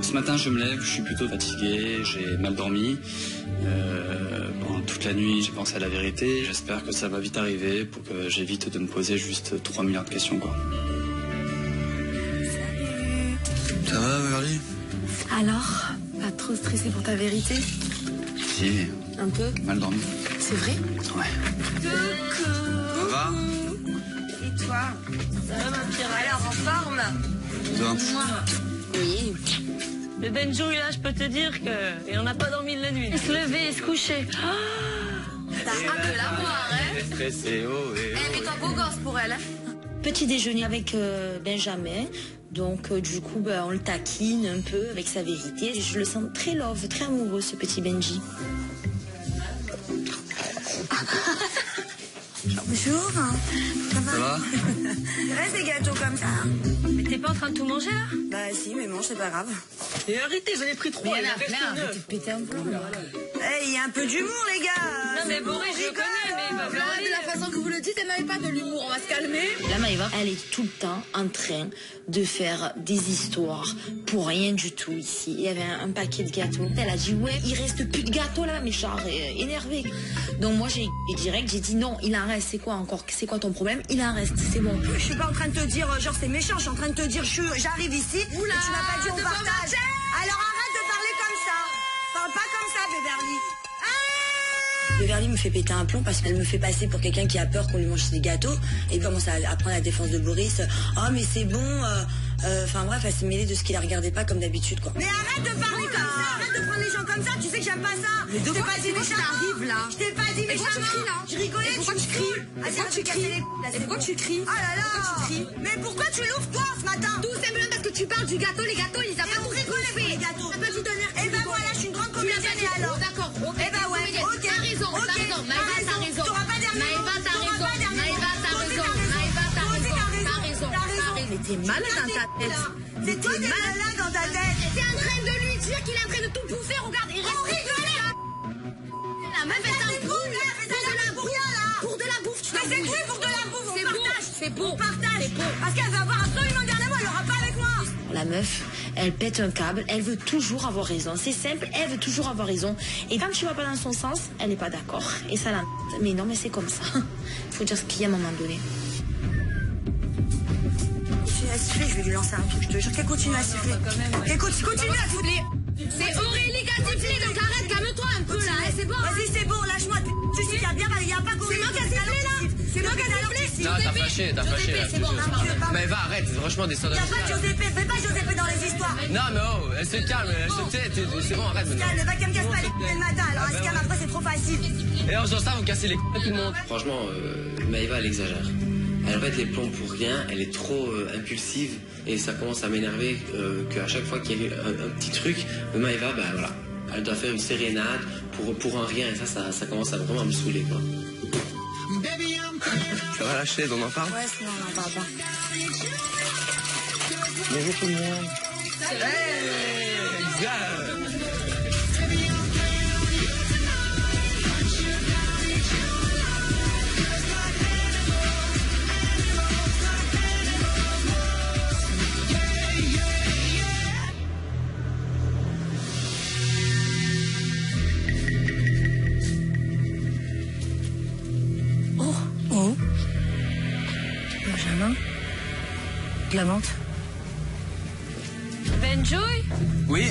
Ce matin, je me lève, je suis plutôt fatigué, j'ai mal dormi. Pendant toute la nuit, j'ai pensé à la vérité. J'espère que ça va vite arriver pour que j'évite de me poser juste 3 milliards de questions, quoi. Ça va, Beverly? Alors, pas trop stressé pour ta vérité? Si, Un peu? mal dormi. C'est vrai? Ouais. Ça va? Et toi? Ça va, ma pire? Alors, en forme? Toi? Oui. Le Benjo, là, je peux te dire qu'il n'en a pas dormi de la nuit. Se lever et se coucher. T'as hâte de la voir, hein? Stressé, oh, Mais toi, beau gosse pour elle, hein? Petit déjeuner avec Benjamin. Donc, du coup, on le taquine un peu avec sa vérité. Je le sens très love, très amoureux, ce petit Benji. Bonjour. Ça va? Reste des gâteaux comme ça. Mais t'es pas en train de tout manger, là? Bah si, mais bon, c'est pas grave. Et arrêtez, j'en ai pris 3. Mais arrêtez de péter un peu, là. Il y a un peu d'humour, les gars. Non, mais Boris, je le connais, mais il va faire De la façon que vous le dites, elle n'avait pas de l'humour. On va se calmer. La Maëva, elle est tout le temps en train de faire des histoires pour rien du tout ici. Il y avait un paquet de gâteaux. Elle a dit, ouais, il reste plus de gâteaux là, mais genre énervé. Donc moi, j'ai direct, j'ai dit, non, il en reste. C'est quoi encore? C'est quoi ton problème? Il en reste, c'est bon. Je suis pas en train de te dire, genre, c'est méchant. Je suis en train de te dire, j'arrive ici. Oula, et tu m'as pas dit, on de partage. Alors arrête de parler comme ça. Parle pas comme ça, Beverly. Beverly me fait péter un plomb parce qu'elle me fait passer pour quelqu'un qui a peur qu'on lui mange des gâteaux et commence à prendre la défense de Boris. Oh mais c'est bon. Enfin bref, elle s'est mêlée de ce qu'il la regardait pas comme d'habitude quoi. Mais arrête de parler comme ça. Arrête de prendre les gens comme ça. Tu sais que j'aime pas ça. Mais de Je t'ai quoi pas dit méchamment. t'arrives, là? Je t'ai pas dit Et pourquoi tu méchamment. cries, là? Je rigolais. Et pourquoi tu cries? Pourquoi tu cries? Et pourquoi tu cries? Oh là là. Pourquoi tu cries? Mais pourquoi tu l'ouvres toi ce matin? Tout simplement parce que tu parles du gâteau. Les gâteaux, ils Et avaient on rigolait pour les gâteaux. Ça peut vous donner. Eh ben voilà, je suis une grande comédienne et alors. D'accord. Eh ben ouais, ok. T'as raison, Ok. t'as raison. Maëva, t'as raison. T'auras pas dernier mot. Maëva, t'as T'auras raison. pas dernier mot. Maëva, t'as Toi aussi, raison. Maëva, t'as Toi aussi, raison. t'as T'as raison. T'as raison. Mais t'es malade dans ta tête. C'est toi qui es malade dans ta tête. T'es en train de lui dire qu'il est en train de tout bouffer. Regarde, il reste. La meuf est un boule. Pour de la bouffe, tu Mais c'est quoi pour de la bouffe? C'est On beau, partage. c'est beau. On partage. C'est beau. Parce qu'elle va avoir absolument garde à moi. Elle aura pas avec moi. La meuf, elle pète un câble, elle veut toujours avoir raison. C'est simple, elle veut toujours avoir raison. Et quand tu vas pas dans son sens, elle n'est pas d'accord. Et ça la... Mais non, mais c'est comme ça. Il faut dire ce qu'il y a à un moment donné. Continue à siffler, je vais lui lancer un truc. Je te jure qu'elle continue à siffler. Qu'elle continue à siffler. C'est Aurélie qui a sifflé, donc arrête, calme-toi un peu là. C'est bon. Vas-y, c'est bon, lâche-moi. Tu sais qu'il y a bien, il n'y a pas qu'Aurélie. C'est moi qui a sifflé là. C'est moi qui a sifflé. Non, t'as fâché, là. C'est bon. Mais va, arrête, franchement, descends de Il n'y a pas de Giuseppe. Fais pas Giuseppe dans les histoires. Non, mais oh, elle se calme, elle se tait, c'est bon, arrête maintenant. Calme, va qu'elle me casse pas les couilles le matin. Alors, elle se calme après, c'est trop facile. Et en faisant ça, vous cassez les couilles à tout le monde. Franchement, Maëva, elle exagère. Elle pète les plombs pour rien, elle est trop impulsive et ça commence à m'énerver qu'à chaque fois qu'il y a un petit truc, Maëva, bah voilà, elle doit faire une sérénade pour un rien et ça commence à vraiment me saouler quoi. Ça va lâcher, on en parle? Ouais, sinon, on n'en parle pas. Bonjour tout le monde. Oh. Benjamin. De la menthe. Benjoy? Oui.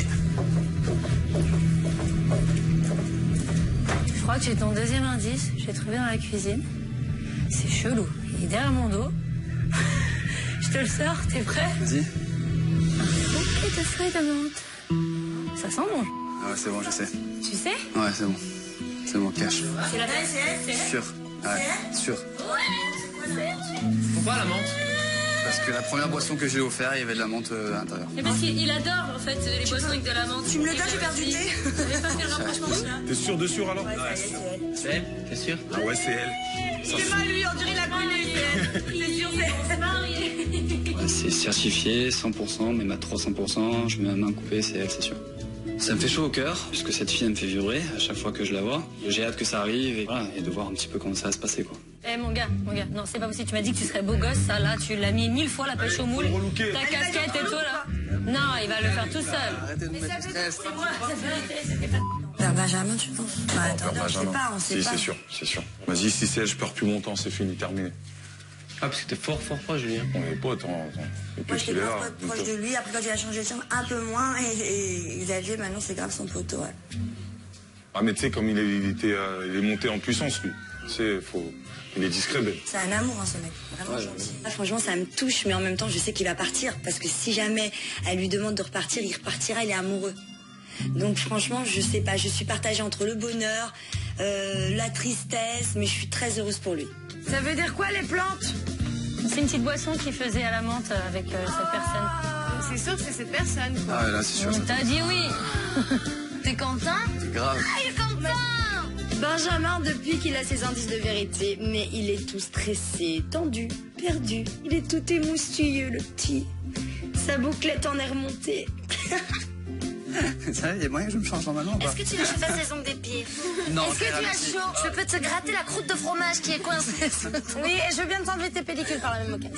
Je crois que j'ai ton deuxième indice. Je l'ai trouvé dans la cuisine. C'est chelou. Il est derrière mon dos. Je te le sors, t'es prêt? Vas-y. Un bouquet de feuilles de menthe. Ça sent bon. Ah ouais, c'est bon, je sais. Tu sais? Ouais, c'est bon. C'est bon, cache. C'est la peine. Sûr. Ouais, sûr. Pourquoi la menthe? Parce que la première boisson que j'ai offert, il y avait de la menthe à l'intérieur. Mais parce qu'il adore en fait les boissons avec de la menthe. Tu me le donnes, j'ai perdu le thé. J'avais pas fait le rapprochement celui-là. T'es sûr de sûr alors? C'est elle, t'es sûr? Ah ouais, c'est elle. C'est pas lui, on dirait la connue. C'est sûr, c'est Marié. Ouais, c'est certifié, 100%, même à 300%, je mets ma main coupée, c'est elle, c'est sûr. Ça me fait chaud au cœur, puisque cette fille, elle me fait vibrer à chaque fois que je la vois. J'ai hâte que ça arrive et, voilà, et de voir un petit peu comment ça va se passer, quoi. Eh mon gars, non c'est pas possible, tu m'as dit que tu serais beau gosse, ça là, tu l'as mis 1000 fois la pêche au moule, ta casquette et tout là. Non, il va le faire tout seul. Arrêtez de me mettre du stress. Vers Benjamin, tu penses? Bah, attends, on sait pas, on sait Si, pas. c'est sûr. Vas-y, si c'est elle, je perds plus mon temps, c'est fini, terminé. Ah, parce que t'es fort proche, Julien. On est potes, attends. Et Moi, puis j'étais qu'il est là. grave proche de lui. Après, quand il a changé de chambre, un peu moins. Et Xavier, maintenant, c'est grave son poteau, ouais. Ah, mais tu sais, comme il est monté en puissance, lui. Tu sais, il est discret, Ben. C'est un amour, hein, ce mec. Vraiment gentil. Ah, franchement, ça me touche, mais en même temps, je sais qu'il va partir. Parce que si jamais elle lui demande de repartir, il repartira, il est amoureux. Donc, franchement, je sais pas. Je suis partagée entre le bonheur, la tristesse, mais je suis très heureuse pour lui. Ça veut dire quoi, les plantes? C'est une petite boisson qu'il faisait à la menthe avec cette personne. C'est sûr que c'est cette personne, quoi. Ah ouais, là, c'est sûr. On t'a dit oui. T'es content? C'est grave. Ah, il est content! Benjamin, depuis qu'il a ses indices de vérité, mais il est tout stressé, tendu, perdu. Il est tout émoustilleux, le petit. Sa bouclette en est remontée. Ça, il y a moyen que je me change normalement ou pas? Est-ce que tu veux que je fasse les ongles des pieds? Non, Est-ce que tu as chaud? Je peux te gratter la croûte de fromage qui est coincée. Oui, et je veux bien t'enlever tes pellicules par la même occasion.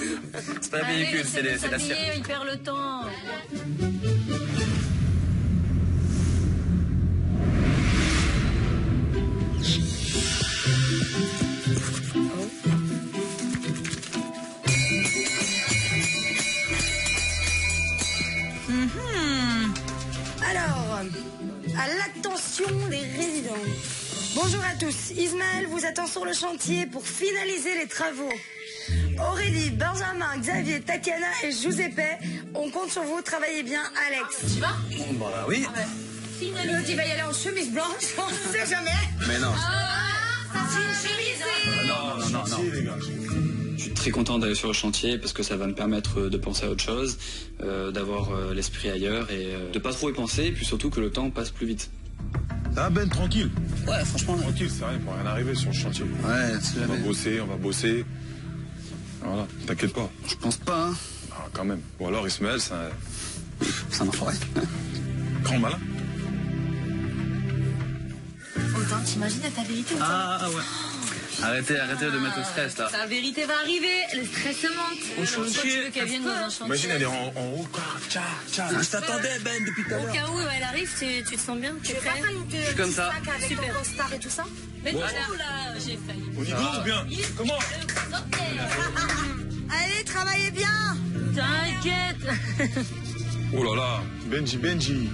C'est pas la pellicule, c'est la cire. Il perd le temps. Alors, à l'attention des résidents. Bonjour à tous. Ismaël vous attend sur le chantier pour finaliser les travaux. Aurélie, Benjamin, Xavier, Tatiana et Giuseppe, on compte sur vous. Travaillez bien, Alex. Tu vas? Bah oui. L'autre, il va y aller en chemise blanche, on sait jamais. Mais non. Ça, c'est une chemise. Non. les gars. Je suis très content d'aller sur le chantier parce que ça va me permettre de penser à autre chose, d'avoir l'esprit ailleurs et de pas trop y penser, et puis surtout que le temps passe plus vite. Ah, Ben, tranquille. Ouais, franchement. Tranquille, c'est rien, pour rien arriver sur le chantier. Ouais, c'est On va jamais. bosser. Voilà, t'inquiète pas. Je pense pas, hein. Ah, quand même. Ou alors Ismaël, c'est un Ça m'en ferait. grand malin. Autant, t'imagines ta vérité? Ah ouais. Arrêtez de mettre au stress là. La vérité va arriver, le stress monte. Au chantier. Pourquoi tu veux qu'elle vienne dans un chantier? Imagine, elle est en haut. Tcha. Je t'attendais, Ben, depuis tout à Au l'heure. cas où elle arrive, tu te sens bien? Tu es prêt? Je suis comme ça. Avec Super. ton costard et tout ça? Mais non, là, j'ai failli. On y va ou bien? Comment? Allez, travaillez bien. T'inquiète. Oh là là, Benji.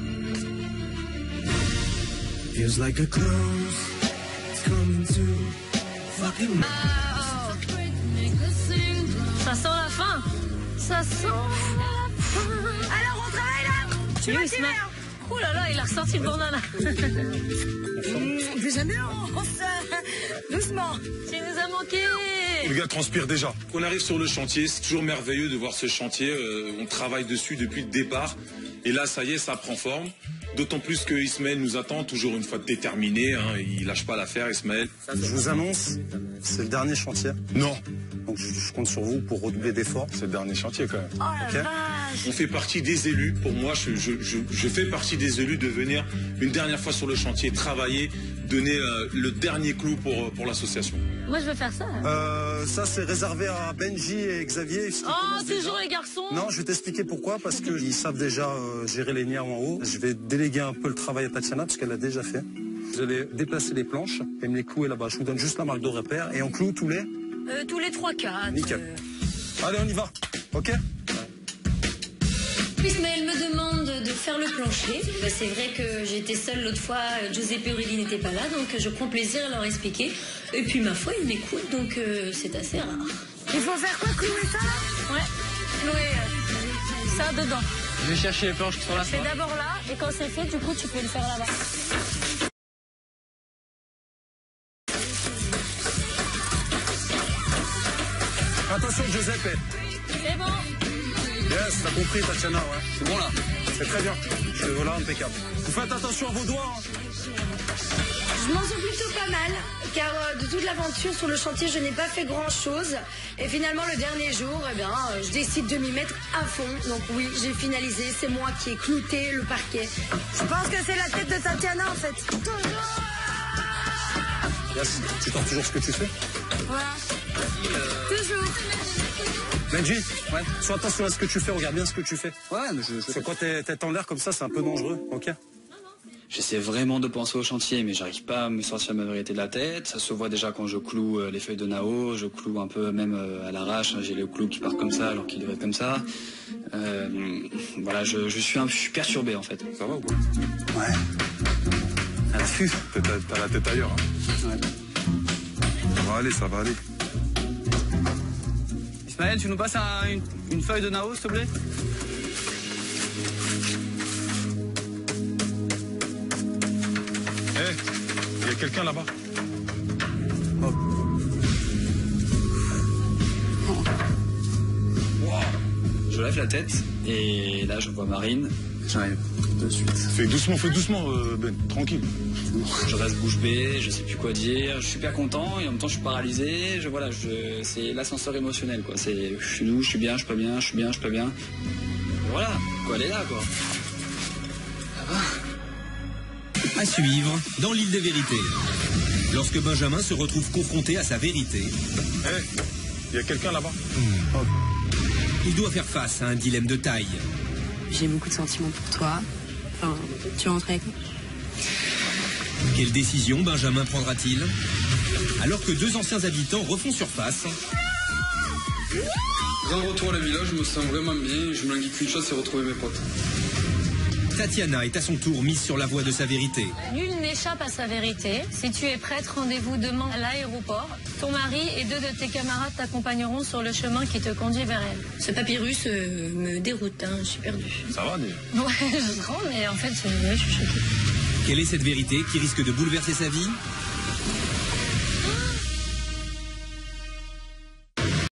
Feels like a close. It's coming to fucking. Ça sent la fin. Ça sent la fin. Alors, on travaille là? Tu vois, Ismaël. Oh là là, il a ressorti le bandana. Plus jamais, on se... Doucement. Tu nous as manqué. Le gars transpire déjà. On arrive sur le chantier, c'est toujours merveilleux de voir ce chantier. On travaille dessus depuis le départ. Et là, ça y est, ça prend forme. D'autant plus que Ismaël nous attend, toujours une fois déterminé. Hein, il lâche pas l'affaire, Ismaël. Je vous annonce, c'est le dernier chantier. Non, Donc je compte sur vous pour redoubler d'efforts. c'est le dernier chantier quand même. Oh la Ok. vache. On fait partie des élus. Pour moi, je fais partie des élus de venir une dernière fois sur le chantier, travailler, donner le dernier clou pour l'association. Moi, je veux faire ça. Ça, c'est réservé à Benji et Xavier. ce qui Oh, commence déjà. toujours les garçons. Non, je vais t'expliquer pourquoi. Parce qu'ils savent déjà gérer les nières en haut. Je vais déléguer un peu le travail à Tatiana, parce qu'elle l'a déjà fait. Vous allez déplacer les planches et me les clouer là-bas. Je vous donne juste la marque de repère et on cloue tous les... Tous les 3-4. Nickel. Allez, on y va. Ok? Ismaël me demande de faire le plancher. Bah, c'est vrai que j'étais seule l'autre fois, Giuseppe et Aurélie n'étaient pas là, donc je prends plaisir à leur expliquer. Et puis ma foi, ils m'écoutent, donc c'est assez rare. Il faut faire quoi? Clouer ça là? Ouais. Chloé, ça dedans. Je vais chercher les planches qui sont là. Fais d'abord là, et quand c'est fait, du coup, tu peux le faire là-bas. Attention, Giuseppe. C'est bon. Yes, t'as compris, Tatiana, ouais. C'est bon là. C'est très bien. Voilà, impeccable. Vous faites attention à vos doigts. Hein. Je m'en sors plutôt pas mal, car de toute l'aventure sur le chantier, je n'ai pas fait grand-chose. Et finalement, le dernier jour, eh bien, je décide de m'y mettre à fond. Donc oui, j'ai finalisé. C'est moi qui ai clouté le parquet. Je pense que c'est la tête de Tatiana, en fait. Yes, tu sors toujours ce que tu fais. Voilà. Toujours. Benji, ouais, sois attention à ce que tu fais, regarde bien ce que tu fais. Ouais, mais C'est quoi tête en l'air comme ça, c'est un peu dangereux, ok? J'essaie vraiment de penser au chantier, mais j'arrive pas à me sortir ma vérité de la tête. Ça se voit déjà quand je cloue les feuilles de Nao, je cloue un peu même à l'arrache. J'ai le clou qui part comme ça alors qu'il devrait être comme ça. Voilà, je suis perturbé en fait. Ça va ou quoi? Ouais. À l'affût. T'as la tête ailleurs. Hein. Ouais. Ça va aller. Ismaël, tu nous passes une feuille de Nao, s'il te plaît? Eh, il y a quelqu'un là-bas. Oh. Wow. Je lève la tête et là je vois Marine. J'arrive de suite. Fais doucement, Ben, tranquille. Je reste bouche bée, je sais plus quoi dire, je suis super content et en même temps je suis paralysé. C'est l'ascenseur émotionnel quoi. Je suis d'où, je suis bien, je suis pas bien, je suis bien, je suis pas bien. Et voilà, quoi, elle est là quoi. Ça va. À suivre dans l'île des vérités. Lorsque Benjamin se retrouve confronté à sa vérité. Eh, il y a quelqu'un là-bas. Il doit faire face à un dilemme de taille. J'ai beaucoup de sentiments pour toi. Enfin, tu rentres avec moi? Quelle décision Benjamin prendra-t-il? Alors que deux anciens habitants refont surface. Grand retour à la villa, je me sens vraiment bien. Je me languis qu'une chose, c'est retrouver mes potes. Tatiana est à son tour mise sur la voie de sa vérité. Nul n'échappe à sa vérité. Si tu es prête, rendez-vous demain à l'aéroport. Ton mari et 2 de tes camarades t'accompagneront sur le chemin qui te conduit vers elle. Ce papyrus me déroute, hein, je suis perdue. Ça va, déjà? Ouais, je comprends, mais en fait, je suis choquée. Quelle est cette vérité qui risque de bouleverser sa vie?